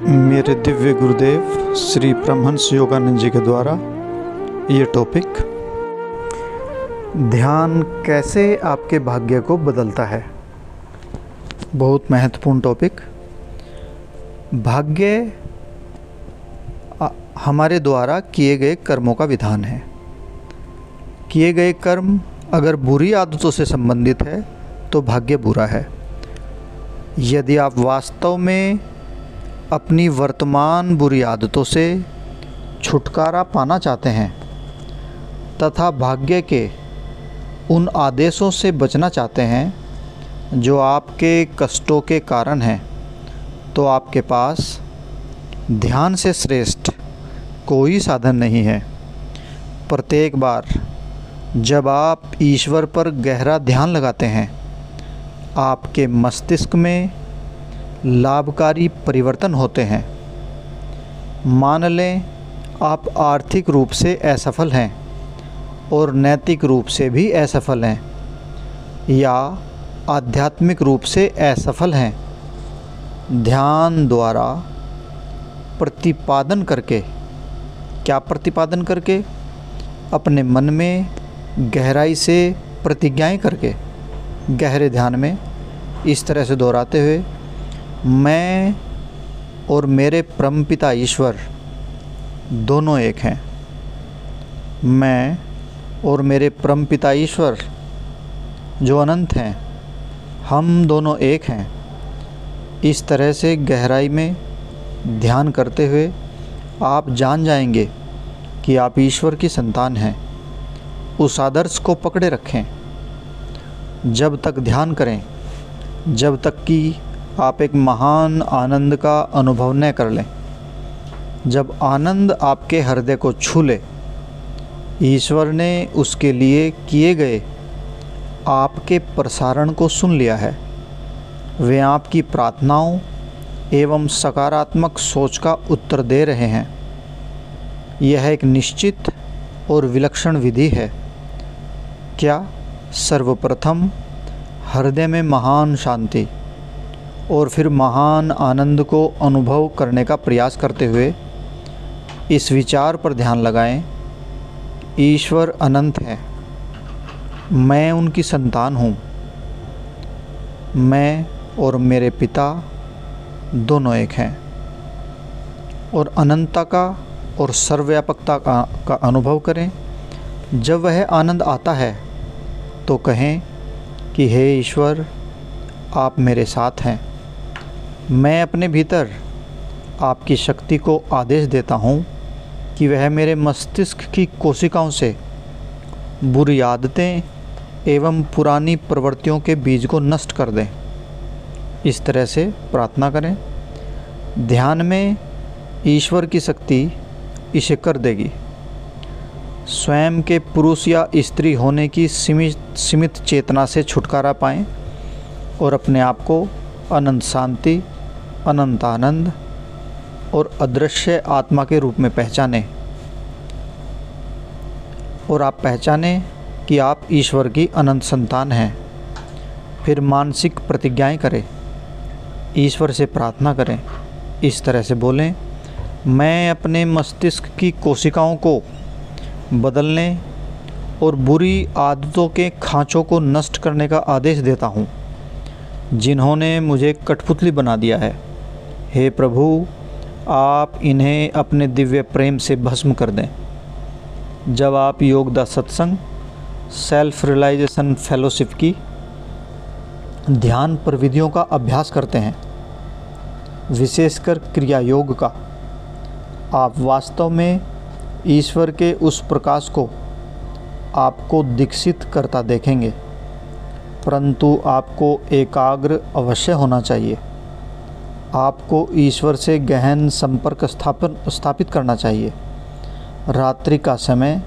मेरे दिव्य गुरुदेव श्री परमहंस योगानंद जी के द्वारा ये टॉपिक, ध्यान कैसे आपके भाग्य को बदलता है, बहुत महत्वपूर्ण टॉपिक। भाग्य हमारे द्वारा किए गए कर्मों का विधान है। किए गए कर्म अगर बुरी आदतों से संबंधित है तो भाग्य बुरा है। यदि आप वास्तव में अपनी वर्तमान बुरी आदतों से छुटकारा पाना चाहते हैं तथा भाग्य के उन आदेशों से बचना चाहते हैं जो आपके कष्टों के कारण हैं, तो आपके पास ध्यान से श्रेष्ठ कोई साधन नहीं है। प्रत्येक बार जब आप ईश्वर पर गहरा ध्यान लगाते हैं, आपके मस्तिष्क में लाभकारी परिवर्तन होते हैं। मान लें आप आर्थिक रूप से असफल हैं और नैतिक रूप से भी असफल हैं, या आध्यात्मिक रूप से असफल हैं। ध्यान द्वारा प्रतिपादन करके, क्या प्रतिपादन करके? अपने मन में गहराई से प्रतिज्ञाएं करके, गहरे ध्यान में इस तरह से दोहराते हुए, मैं और मेरे परमपिता ईश्वर दोनों एक हैं। मैं और मेरे परमपिता ईश्वर जो अनंत हैं, हम दोनों एक हैं। इस तरह से गहराई में ध्यान करते हुए आप जान जाएंगे कि आप ईश्वर की संतान हैं। उस आदर्श को पकड़े रखें। जब तक ध्यान करें, जब तक कि आप एक महान आनंद का अनुभव न कर लें। जब आनंद आपके हृदय को छू ले, ईश्वर ने उसके लिए किए गए आपके प्रसारण को सुन लिया है। वे आपकी प्रार्थनाओं एवं सकारात्मक सोच का उत्तर दे रहे हैं। यह एक निश्चित और विलक्षण विधि है। क्या? सर्वप्रथम हृदय में महान शांति और फिर महान आनंद को अनुभव करने का प्रयास करते हुए इस विचार पर ध्यान लगाएं, ईश्वर अनंत है, मैं उनकी संतान हूँ। मैं और मेरे पिता दोनों एक हैं। और अनंतता का और सर्वव्यापकता का अनुभव करें। जब वह आनंद आता है तो कहें कि हे ईश्वर, आप मेरे साथ हैं। मैं अपने भीतर आपकी शक्ति को आदेश देता हूँ कि वह मेरे मस्तिष्क की कोशिकाओं से बुरी आदतें एवं पुरानी प्रवृत्तियों के बीज को नष्ट कर दें। इस तरह से प्रार्थना करें। ध्यान में ईश्वर की शक्ति इसे कर देगी। स्वयं के पुरुष या स्त्री होने की सीमित चेतना से छुटकारा पाएं और अपने आप को अनंत शांति, अनंत आनंद और अदृश्य आत्मा के रूप में पहचानें। और आप पहचानें कि आप ईश्वर की अनंत संतान हैं। फिर मानसिक प्रतिज्ञाएं करें, ईश्वर से प्रार्थना करें। इस तरह से बोलें, मैं अपने मस्तिष्क की कोशिकाओं को बदलने और बुरी आदतों के खाँचों को नष्ट करने का आदेश देता हूँ, जिन्होंने मुझे कठपुतली बना दिया है। हे प्रभु, आप इन्हें अपने दिव्य प्रेम से भस्म कर दें। जब आप योगदा सत्संग, सेल्फ रियलाइजेशन फेलोशिप की ध्यान प्रविधियों का अभ्यास करते हैं, विशेषकर क्रिया योग का, आप वास्तव में ईश्वर के उस प्रकाश को आपको दीक्षित करता देखेंगे। परंतु आपको एकाग्र अवश्य होना चाहिए। आपको ईश्वर से गहन संपर्क स्थापित करना चाहिए। रात्रि का समय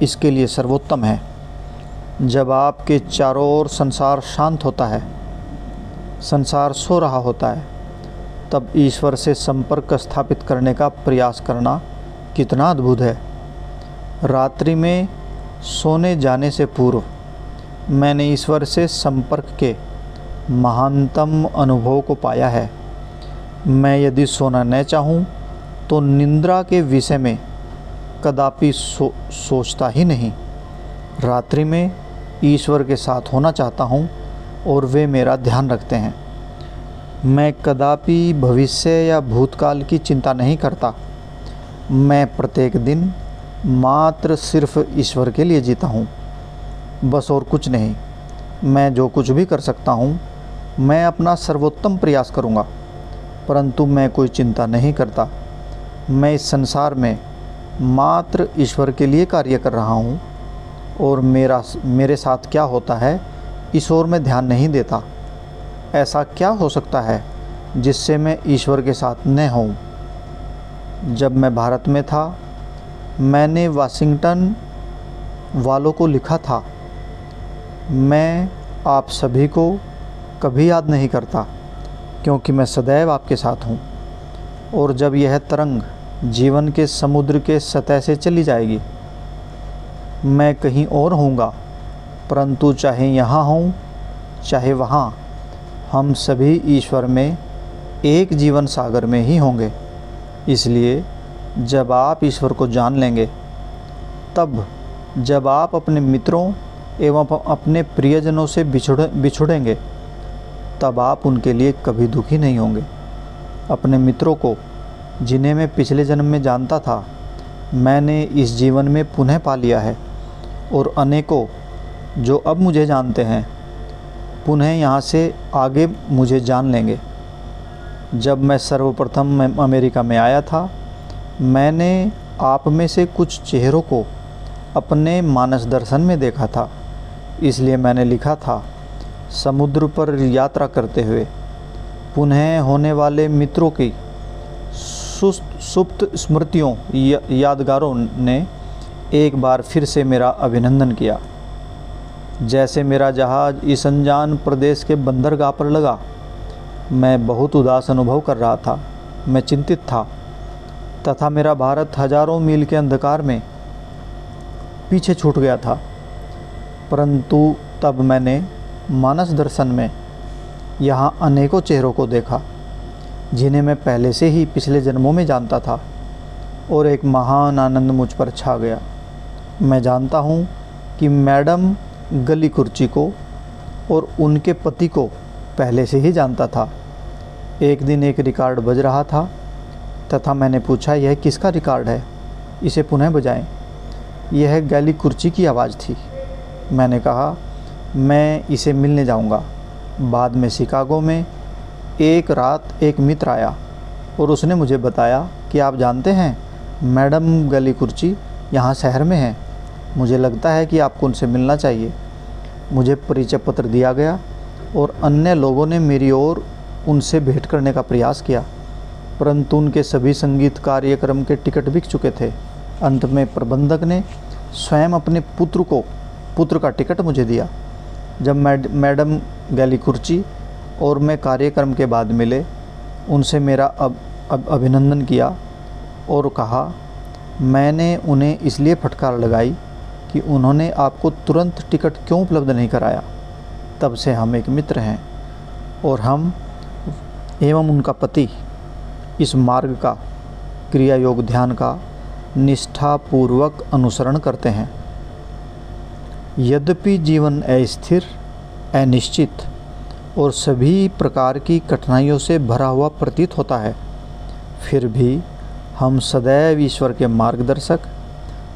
इसके लिए सर्वोत्तम है। जब आपके चारों ओर संसार शांत होता है, संसार सो रहा होता है, तब ईश्वर से संपर्क स्थापित करने का प्रयास करना कितना अद्भुत है। रात्रि में सोने जाने से पूर्व मैंने ईश्वर से संपर्क के महानतम अनुभव को पाया है। मैं यदि सोना न चाहूँ तो निंद्रा के विषय में कदापि सोचता ही नहीं। रात्रि में ईश्वर के साथ होना चाहता हूँ और वे मेरा ध्यान रखते हैं। मैं कदापि भविष्य या भूतकाल की चिंता नहीं करता। मैं प्रत्येक दिन मात्र सिर्फ ईश्वर के लिए जीता हूँ, बस और कुछ नहीं। मैं जो कुछ भी कर सकता हूँ, मैं अपना सर्वोत्तम प्रयास करूँगा, परंतु मैं कोई चिंता नहीं करता। मैं इस संसार में मात्र ईश्वर के लिए कार्य कर रहा हूँ और मेरे साथ क्या होता है इस ओर मैं ध्यान नहीं देता। ऐसा क्या हो सकता है जिससे मैं ईश्वर के साथ न होऊं? जब मैं भारत में था, मैंने वाशिंगटन वालों को लिखा था, मैं आप सभी को कभी याद नहीं करता क्योंकि मैं सदैव आपके साथ हूँ। और जब यह तरंग जीवन के समुद्र के सतह से चली जाएगी, मैं कहीं और होऊंगा, परंतु चाहे यहाँ हूँ चाहे वहाँ, हम सभी ईश्वर में एक जीवन सागर में ही होंगे। इसलिए जब आप ईश्वर को जान लेंगे, तब जब आप अपने मित्रों एवं अपने प्रियजनों से बिछुड़ेंगे, तब आप उनके लिए कभी दुखी नहीं होंगे। अपने मित्रों को, जिन्हें मैं पिछले जन्म में जानता था, मैंने इस जीवन में पुनः पा लिया है, और अनेकों जो अब मुझे जानते हैं पुनः यहाँ से आगे मुझे जान लेंगे। जब मैं सर्वप्रथम अमेरिका में आया था, मैंने आप में से कुछ चेहरों को अपने मानस दर्शन में देखा था। इसलिए मैंने लिखा था, समुद्र पर यात्रा करते हुए पुनः होने वाले मित्रों की सुप्त स्मृतियों यादगारों ने एक बार फिर से मेरा अभिनंदन किया। जैसे मेरा जहाज़ इस अनजान प्रदेश के बंदरगाह पर लगा, मैं बहुत उदास अनुभव कर रहा था। मैं चिंतित था तथा मेरा भारत हजारों मील के अंधकार में पीछे छूट गया था। परंतु तब मैंने मानस दर्शन में यहाँ अनेकों चेहरों को देखा, जिन्हें मैं पहले से ही पिछले जन्मों में जानता था, और एक महान आनंद मुझ पर छा गया। मैं जानता हूँ कि मैडम गली कुर्ची को और उनके पति को पहले से ही जानता था। एक दिन एक रिकॉर्ड बज रहा था तथा मैंने पूछा, यह किसका रिकॉर्ड है? इसे पुनः बजाएं। यह गली कुर्ची की आवाज़ थी। मैंने कहा, मैं इसे मिलने जाऊंगा। बाद में शिकागो में एक रात एक मित्र आया और उसने मुझे बताया कि आप जानते हैं, मैडम गली कुर्ची यहाँ शहर में है। मुझे लगता है कि आपको उनसे मिलना चाहिए। मुझे परिचय पत्र दिया गया और अन्य लोगों ने मेरी ओर उनसे भेंट करने का प्रयास किया, परंतु उनके सभी संगीत कार्यक्रम के टिकट बिक चुके थे। अंत में प्रबंधक ने स्वयं अपने पुत्र का टिकट मुझे दिया। जब मैडम गली कुर्ची और मैं कार्यक्रम के बाद मिले, उनसे मेरा अभिनंदन किया और कहा, मैंने उन्हें इसलिए फटकार लगाई कि उन्होंने आपको तुरंत टिकट क्यों उपलब्ध नहीं कराया। तब से हम एक मित्र हैं और हम एवं उनका पति इस मार्ग का, क्रिया योग ध्यान का निष्ठापूर्वक अनुसरण करते हैं। यद्यपि जीवन अस्थिर, अनिश्चित और सभी प्रकार की कठिनाइयों से भरा हुआ प्रतीत होता है, फिर भी हम सदैव ईश्वर के मार्गदर्शक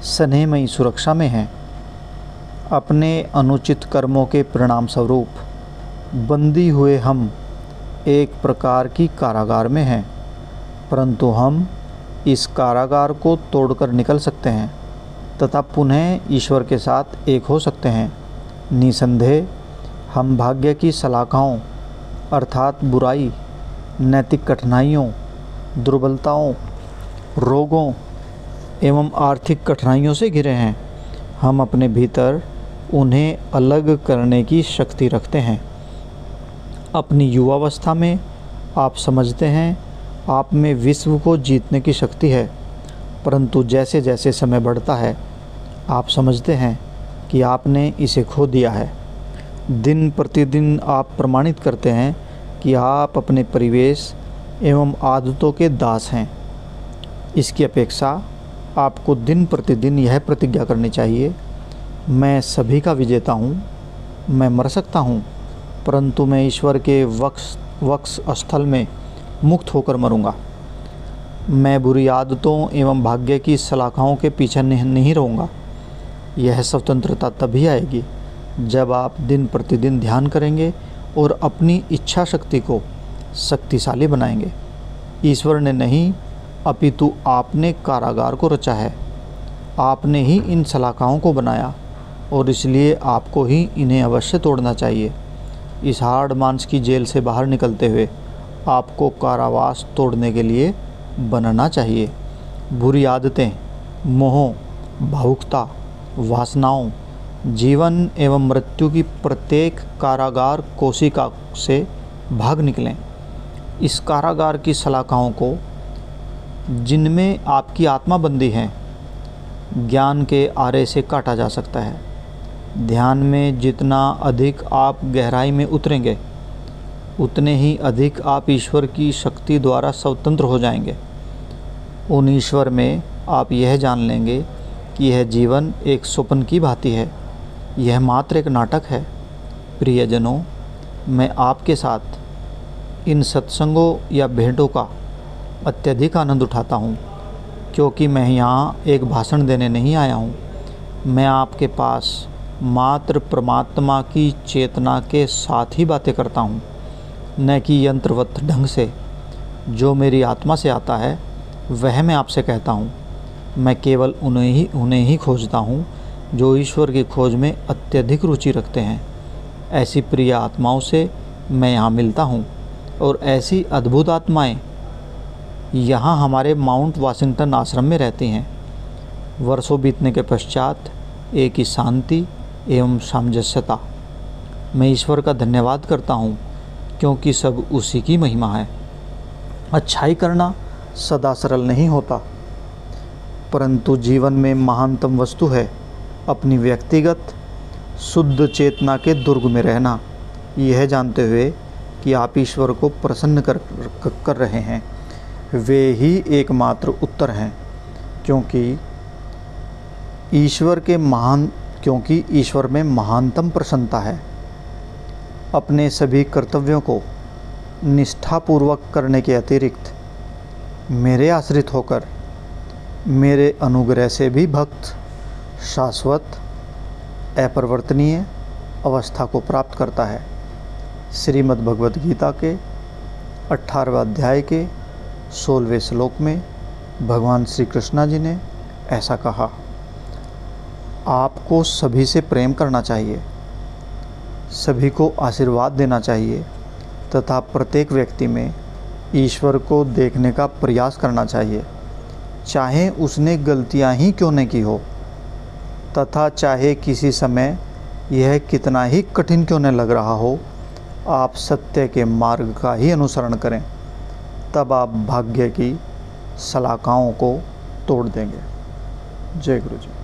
स्नेहमयी सुरक्षा में हैं। अपने अनुचित कर्मों के परिणाम स्वरूप बंदी हुए हम एक प्रकार की कारागार में हैं, परंतु हम इस कारागार को तोड़कर निकल सकते हैं तथा पुनः ईश्वर के साथ एक हो सकते हैं। निसंदेह हम भाग्य की सलाखाओं अर्थात बुराई, नैतिक कठिनाइयों, दुर्बलताओं, रोगों एवं आर्थिक कठिनाइयों से घिरे हैं। हम अपने भीतर उन्हें अलग करने की शक्ति रखते हैं। अपनी युवावस्था में आप समझते हैं आप में विश्व को जीतने की शक्ति है, परंतु जैसे जैसे समय बढ़ता है आप समझते हैं कि आपने इसे खो दिया है। दिन प्रतिदिन आप प्रमाणित करते हैं कि आप अपने परिवेश एवं आदतों के दास हैं। इसकी अपेक्षा आपको दिन प्रतिदिन यह प्रतिज्ञा करनी चाहिए, मैं सभी का विजेता हूँ, मैं मर सकता हूँ परंतु मैं ईश्वर के वक्ष स्थल में मुक्त होकर मरूँगा। मैं बुरी आदतों एवं भाग्य की सलाखाओं के पीछे नहीं रहूँगा। यह स्वतंत्रता तभी आएगी जब आप दिन प्रतिदिन ध्यान करेंगे और अपनी इच्छा शक्ति को शक्तिशाली बनाएंगे। ईश्वर ने नहीं अपितु आपने कारागार को रचा है। आपने ही इन सलाखाओं को बनाया और इसलिए आपको ही इन्हें अवश्य तोड़ना चाहिए। इस हार्ड मांस की जेल से बाहर निकलते हुए आपको कारावास तोड़ने के लिए बनना चाहिए। बुरी आदतें, मोह, भावुकता, वासनाओं, जीवन एवं मृत्यु की प्रत्येक कारागार कोशिका से भाग निकलें। इस कारागार की सलाखाओं को, जिनमें आपकी आत्मा बंदी है, ज्ञान के आरे से काटा जा सकता है। ध्यान में जितना अधिक आप गहराई में उतरेंगे उतने ही अधिक आप ईश्वर की शक्ति द्वारा स्वतंत्र हो जाएंगे। उन ईश्वर में आप यह जान लेंगे कि यह जीवन एक स्वप्न की भांति है, यह मात्र एक नाटक है। प्रियजनों, मैं आपके साथ इन सत्संगों या भेंटों का अत्यधिक आनंद उठाता हूँ, क्योंकि मैं यहाँ एक भाषण देने नहीं आया हूँ। मैं आपके पास मात्र परमात्मा की चेतना के साथ ही बातें करता हूँ, न कि यंत्रवत ढंग से। जो मेरी आत्मा से आता है वह मैं आपसे कहता हूँ। मैं केवल उन्हें ही खोजता हूँ जो ईश्वर की खोज में अत्यधिक रुचि रखते हैं। ऐसी प्रिय आत्माओं से मैं यहाँ मिलता हूँ और ऐसी अद्भुत आत्माएं यहाँ हमारे माउंट वाशिंगटन आश्रम में रहती हैं। वर्षों बीतने के पश्चात एक ही शांति एवं सामंजस्यता। मैं ईश्वर का धन्यवाद करता हूँ क्योंकि सब उसी की महिमा है। अच्छाई करना सदा सरल नहीं होता, परंतु जीवन में महानतम वस्तु है अपनी व्यक्तिगत शुद्ध चेतना के दुर्ग में रहना, यह जानते हुए कि आप ईश्वर को प्रसन्न कर रहे हैं। वे ही एकमात्र उत्तर हैं, क्योंकि ईश्वर में महानतम प्रसन्नता है। अपने सभी कर्तव्यों को निष्ठापूर्वक करने के अतिरिक्त मेरे आश्रित होकर मेरे अनुग्रह से भी भक्त शाश्वत अपरिवर्तनीय अवस्था को प्राप्त करता है। श्रीमद् भगवद गीता के 18वें अध्याय के 16वें श्लोक में भगवान श्री कृष्ण जी ने ऐसा कहा, आपको सभी से प्रेम करना चाहिए, सभी को आशीर्वाद देना चाहिए तथा प्रत्येक व्यक्ति में ईश्वर को देखने का प्रयास करना चाहिए, चाहे उसने गलतियां ही क्यों न की हो तथा चाहे किसी समय यह कितना ही कठिन क्यों न लग रहा हो। आप सत्य के मार्ग का ही अनुसरण करें, तब आप भाग्य की सलाखाओं को तोड़ देंगे। जय गुरु जी।